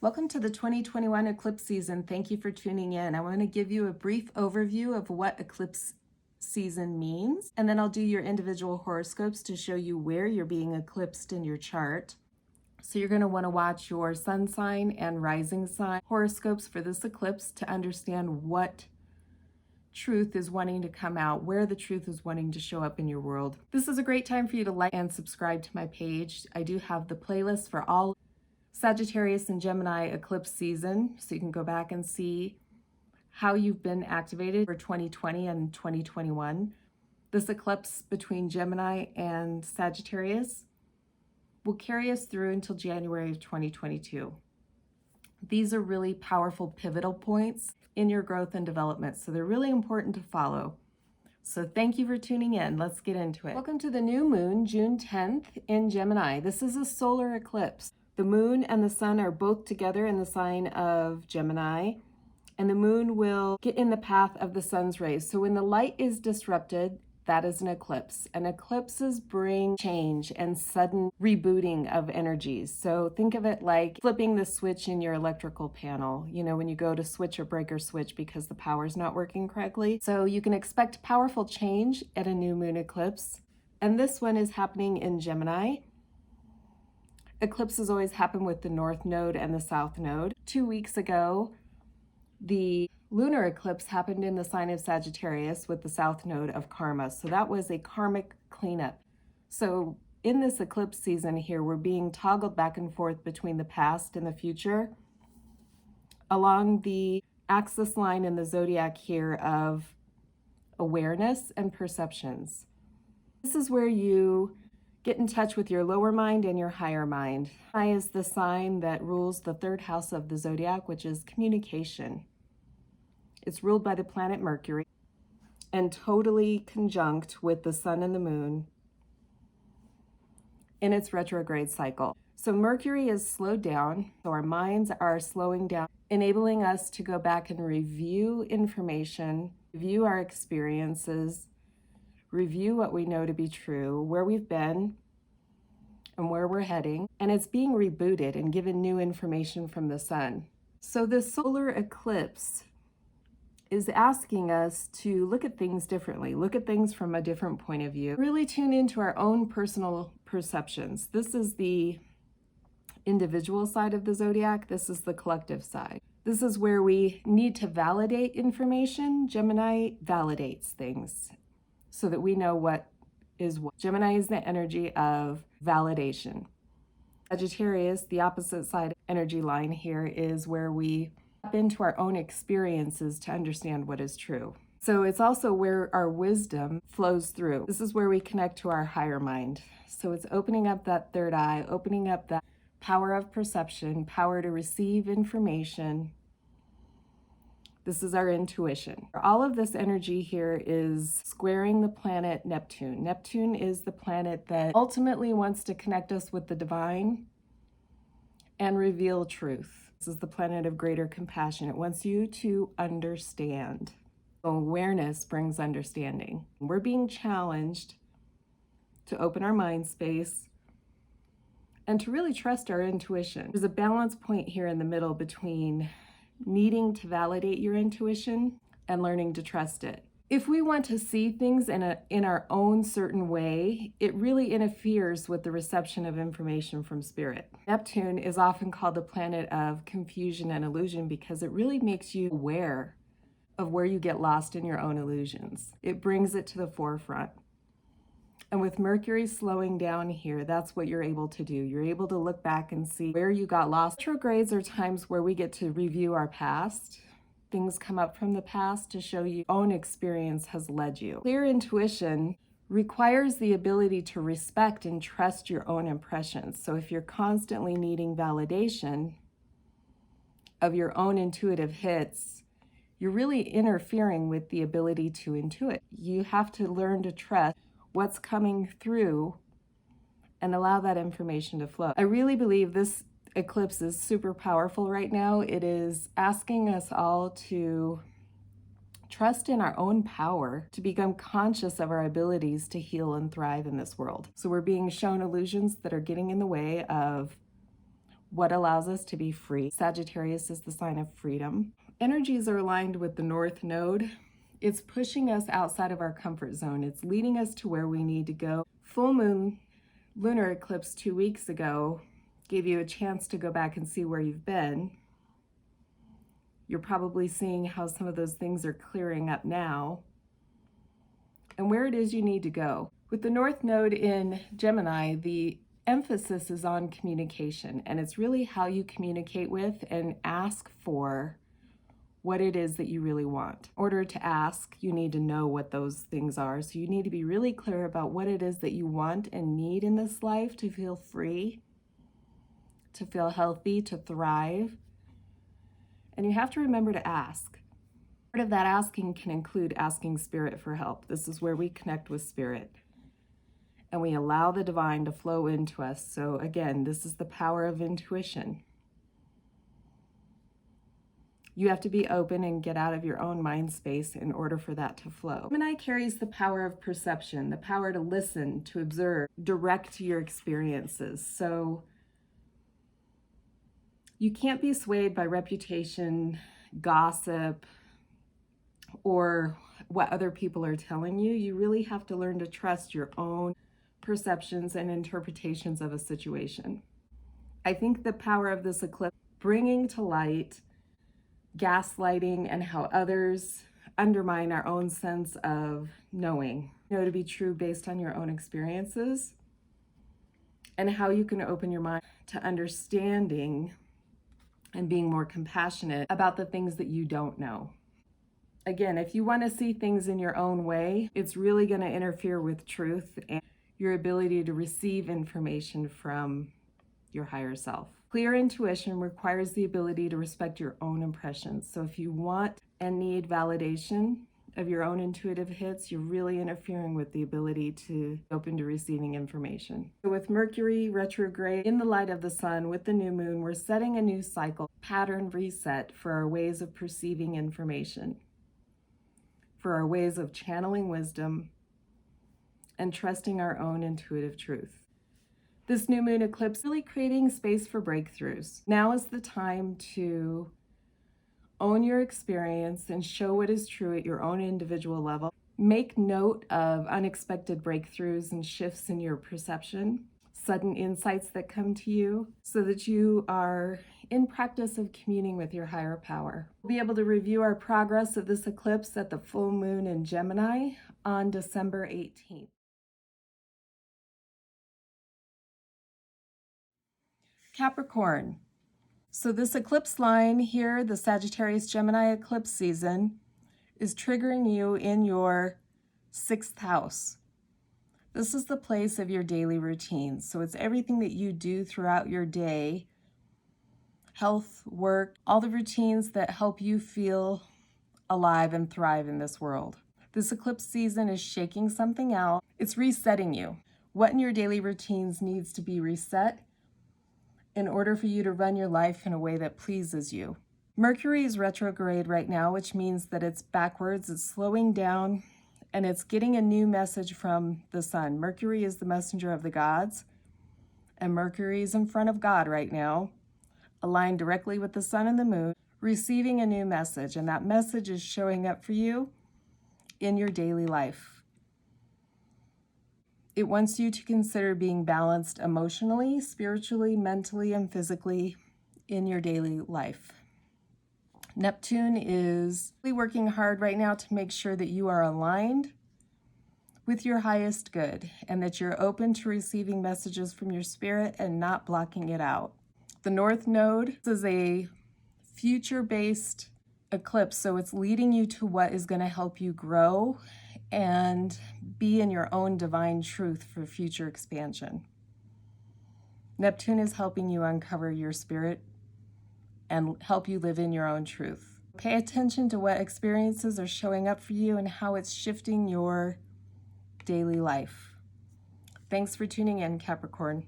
Welcome to the 2021 eclipse season. Thank you for tuning in. I want to give you a brief overview of what eclipse season means, and then I'll do your individual horoscopes to show you where you're being eclipsed in your chart. So you're going to want to watch your sun sign and rising sign horoscopes for this eclipse to understand what truth is wanting to come out, where the truth is wanting to show up in your world. This is a great time for you to like and subscribe to my page. I do have the playlist for all Sagittarius and Gemini eclipse season, so you can go back and see how you've been activated for 2020 and 2021. This eclipse between Gemini and Sagittarius will carry us through until January of 2022. These are really powerful pivotal points in your growth and development, so they're really important to follow. So thank you for tuning in. Let's get into it. Welcome to the new moon, June 10th in Gemini. This is a solar eclipse. The moon and the sun are both together in the sign of Gemini, and the moon will get in the path of the sun's rays. So when the light is disrupted, that is an eclipse. And eclipses bring change and sudden rebooting of energies. So think of it like flipping the switch in your electrical panel, you know, when you go to switch or breaker switch because the power's not working correctly. So you can expect powerful change at a new moon eclipse. And this one is happening in Gemini. Eclipses always happen with the North Node and the South Node. 2 weeks ago, the lunar eclipse happened in the sign of Sagittarius with the South Node of Karma. So that was a karmic cleanup. So in this eclipse season here, we're being toggled back and forth between the past and the future along the axis line in the zodiac here of awareness and perceptions. This is where you get in touch with your lower mind and your higher mind. Gemini is the sign that rules the third house of the zodiac, which is communication. It's ruled by the planet Mercury and totally conjunct with the sun and the moon in its retrograde cycle. So Mercury is slowed down, so our minds are slowing down, enabling us to go back and review information, review our experiences, review what we know to be true, where we've been, and where we're heading. And it's being rebooted and given new information from the sun. So this solar eclipse is asking us to look at things differently, look at things from a different point of view, really tune into our own personal perceptions. This is the individual side of the zodiac. This is the collective side. This is where we need to validate information. Gemini validates things so that we know what is what. Gemini is the energy of validation. Sagittarius, the opposite side energy line here, is where we tap into our own experiences to understand what is true. So it's also where our wisdom flows through. This is where we connect to our higher mind. So it's opening up that third eye, opening up that power of perception, power to receive information. This is our intuition. All of this energy here is squaring the planet Neptune. Neptune is the planet that ultimately wants to connect us with the divine and reveal truth. This is the planet of greater compassion. It wants you to understand. Awareness brings understanding. We're being challenged to open our mind space and to really trust our intuition. There's a balance point here in the middle between needing to validate your intuition and learning to trust it. If we want to see things in our own certain way, it really interferes with the reception of information from spirit. Neptune is often called the planet of confusion and illusion because it really makes you aware of where you get lost in your own illusions. It brings it to the forefront. And with Mercury slowing down here, that's what you're able to do. You're able to look back and see where you got lost. Retrogrades are times where we get to review our past. Things come up from the past to show you own experience has led you. Clear intuition requires the ability to respect and trust your own impressions. So if you're constantly needing validation of your own intuitive hits, you're really interfering with the ability to intuit. You have to learn to trust what's coming through and allow that information to flow. I really believe this eclipse is super powerful right now. It is asking us all to trust in our own power, to become conscious of our abilities to heal and thrive in this world. So we're being shown illusions that are getting in the way of what allows us to be free. Sagittarius is the sign of freedom. Energies are aligned with the North Node. It's pushing us outside of our comfort zone. It's leading us to where we need to go. Full moon lunar eclipse 2 weeks ago gave you a chance to go back and see where you've been. You're probably seeing how some of those things are clearing up now and where it is you need to go. With the North Node in Gemini, the emphasis is on communication, and it's really how you communicate with and ask for what it is that you really want. In order to ask, you need to know what those things are. So you need to be really clear about what it is that you want and need in this life to feel free, to feel healthy, to thrive. And you have to remember to ask. Part of that asking can include asking Spirit for help. This is where we connect with Spirit and we allow the divine to flow into us. So again, this is the power of intuition. You have to be open and get out of your own mind space in order for that to flow. Gemini carries the power of perception, the power to listen, to observe, direct your experiences. So you can't be swayed by reputation, gossip, or what other people are telling you. You really have to learn to trust your own perceptions and interpretations of a situation. I think the power of this eclipse, bringing to light gaslighting and how others undermine our own sense of knowing, to be true based on your own experiences, and how you can open your mind to understanding and being more compassionate about the things that you don't know. Again, if you want to see things in your own way, it's really going to interfere with truth and your ability to receive information from your higher self. Clear intuition requires the ability to respect your own impressions. So if you want and need validation of your own intuitive hits, you're really interfering with the ability to open to receiving information. So with Mercury retrograde in the light of the sun with the new moon, we're setting a new cycle, pattern reset for our ways of perceiving information, for our ways of channeling wisdom and trusting our own intuitive truth. This new moon eclipse really creating space for breakthroughs. Now is the time to own your experience and show what is true at your own individual level. Make note of unexpected breakthroughs and shifts in your perception, sudden insights that come to you, so that you are in practice of communing with your higher power. We'll be able to review our progress of this eclipse at the full moon in Gemini on December 18th. Capricorn. So this eclipse line here, the Sagittarius-Gemini eclipse season, is triggering you in your 6th house. This is the place of your daily routines. So it's everything that you do throughout your day, health, work, all the routines that help you feel alive and thrive in this world. This eclipse season is shaking something out. It's resetting you. What in your daily routines needs to be reset in order for you to run your life in a way that pleases you? Mercury is retrograde right now, which means that it's backwards, it's slowing down, and it's getting a new message from the sun. Mercury is the messenger of the gods, and Mercury is in front of God right now, aligned directly with the sun and the moon, receiving a new message, and that message is showing up for you in your daily life. It wants you to consider being balanced emotionally, spiritually, mentally, and physically in your daily life. Neptune is really working hard right now to make sure that you are aligned with your highest good and that you're open to receiving messages from your spirit and not blocking it out. The North Node is a future-based eclipse, so it's leading you to what is going to help you grow and be in your own divine truth for future expansion. Neptune is helping you uncover your spirit and help you live in your own truth. Pay attention to what experiences are showing up for you and how it's shifting your daily life. Thanks for tuning in, Capricorn.